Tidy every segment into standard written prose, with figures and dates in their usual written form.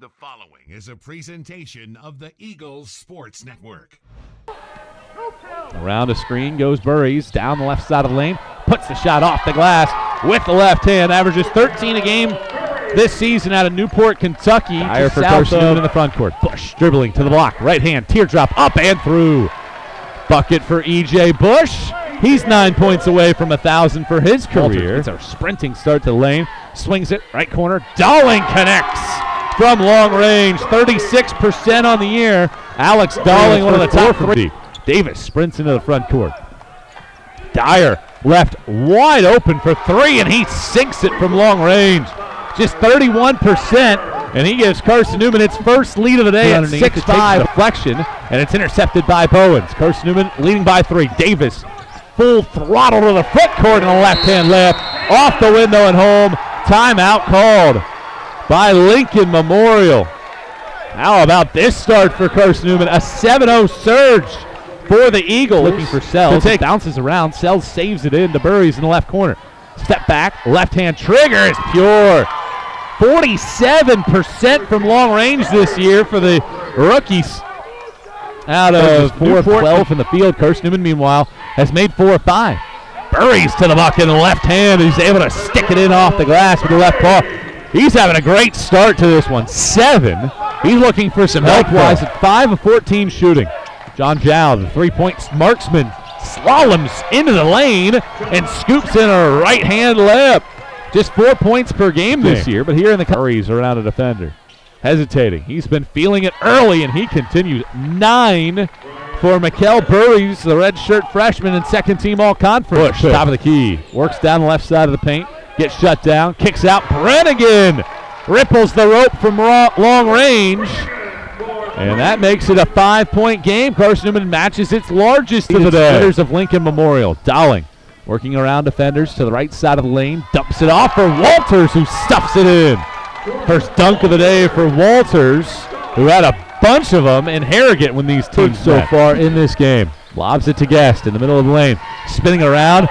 The following is a presentation of the Eagles Sports Network. Around a screen goes Burries, down the left side of the lane, puts the shot off the glass with the left hand, averages 13 a game this season out of Newport, Kentucky. Dyer for Carson-Newman in the front court. Bush dribbling to the block, right hand, teardrop, up and through. Bucket for E.J. Bush. He's 9 points away from 1,000 for his career. It's our sprinting start to the lane, swings it, right corner, Dowling connects from long range, 36% on the year. Alex Dowling, one of the top three. Davis sprints into the front court. Dyer left wide open for three, and he sinks it from long range. Just 31%, and he gives Carson-Newman its first lead of the day at 6-5. Deflection, and it's intercepted by Bowens. Carson-Newman leading by three. Davis full throttle to the front court and a left-hand layup off the window and home. Timeout called by Lincoln Memorial. How about this start for Carson-Newman? A 7-0 surge for the Eagles. Looking for Sells. It bounces around. Sells saves it in to Burries in the left corner. Step back, left-hand trigger is pure. 47% from long range this year for the rookies. Out of 4-12 from the field. Carson-Newman, meanwhile, has made 4 of 5. Burries to the bucket in the left hand. He's able to stick it in off the glass with the left paw. He's having a great start to this one. 7. He's looking for some help-wise at 5 of 14 shooting. John Jow, the three-point marksman, slaloms into the lane and scoops in a right-hand layup. Just 4 points per game this year, but here in the Curries around a defender. Hesitating. He's been feeling it early, and he continues. 9 for Mikel Burries, the redshirt freshman and second-team all-conference. Bush, top of the key. Works down the left side of the paint. Gets shut down. Kicks out. Brannigan ripples the rope from long range. And that makes it a 5-point game. Carson-Newman matches its largest of the day. Defenders of Lincoln Memorial. Dowling working around defenders to the right side of the lane. Dumps it off for Walters, who stuffs it in. First dunk of the day for Walters, who had a bunch of them in Harrogate when these teams so far in this game. Lobs it to Guest in the middle of the lane. Spinning around.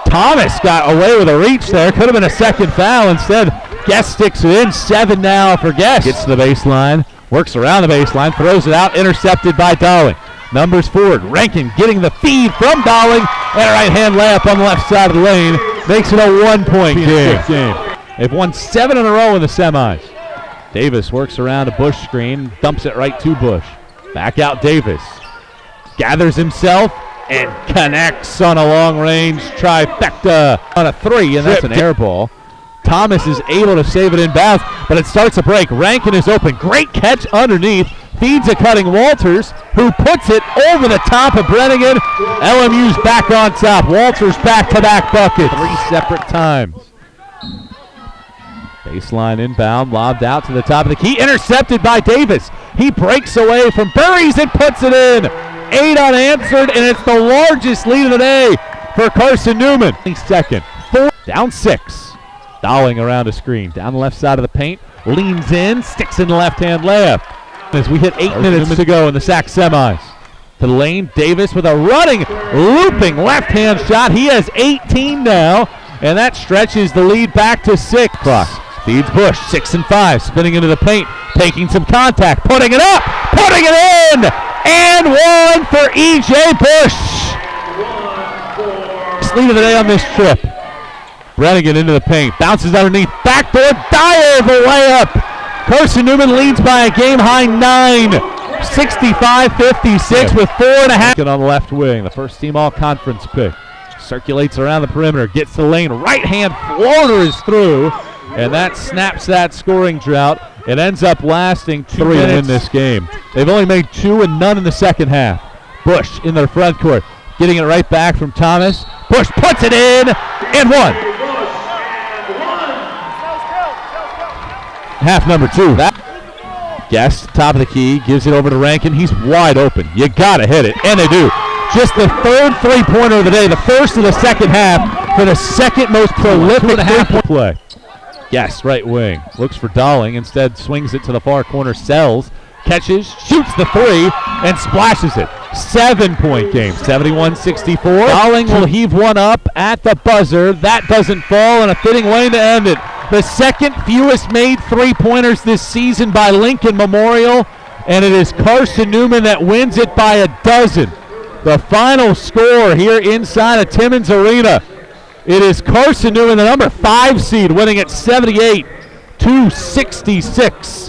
Thomas got away with a reach there. Could have been a second foul. Instead, Guest sticks it in. 7 now for Guest. Gets to the baseline. Works around the baseline. Throws it out. Intercepted by Dowling. Numbers forward. Rankin getting the feed from Dowling. And a right-hand layup on the left side of the lane. Makes it a 1-point game. They've won 7 in a row in the semis. Davis works around a Bush screen. Dumps it right to Bush. Back out Davis. Gathers himself and connects on a long-range trifecta on a 3, and that's an air ball. Thomas is able to save it in bounds, but it starts a break. Rankin is open. Great catch underneath. Feeds a cutting Walters, who puts it over the top of Brannigan. LMU's back on top. Walters back-to-back buckets. 3 separate times. Baseline inbound, lobbed out to the top of the key. Intercepted by Davis. He breaks away from Burries and puts it in. 8 unanswered, and it's the largest lead of the day for Carson-Newman. Second, 4, down 6. Dowling around a screen, down the left side of the paint, leans in, sticks in the left-hand layup. As we hit 8 minutes to go in the SAC semis. To the lane, Davis with a running, looping left-hand shot. He has 18 now, and that stretches the lead back to 6. Feeds Bush, 6 and 5, spinning into the paint, taking some contact, putting it up, putting it in! And 1 for E.J. Bush. Lead of the day on this trip. Brannigan into the paint, bounces underneath, backboard, Dyer the layup. Carson-Newman leads by a game-high 9, 65-56 with 4.5. On the left wing, the first-team all-conference pick. Circulates around the perimeter, gets to the lane, right-hand floater is through, and that snaps that scoring drought. It ends up lasting 2 minutes in this game. They've only made 2 and none in the second half. Bush in their front court, getting it right back from Thomas. Bush puts it in, and 1. Half number 2. Guest, top of the key, gives it over to Rankin. He's wide open. You gotta hit it, and they do. Just the 3rd three-pointer of the day, the first of the second half for the second most prolific three-point play. Yes, right wing. Looks for Dowling. Instead, swings it to the far corner. Sells. Catches. Shoots the 3. And splashes it. 7-point game. 71-64. Dowling will heave one up at the buzzer. That doesn't fall, and a fitting way to end it. The second fewest made three-pointers this season by Lincoln Memorial, and it is Carson-Newman that wins it by a dozen. The final score here inside of Timmons Arena. It is Carson-Newman, the number 5 seed, winning at 78-66.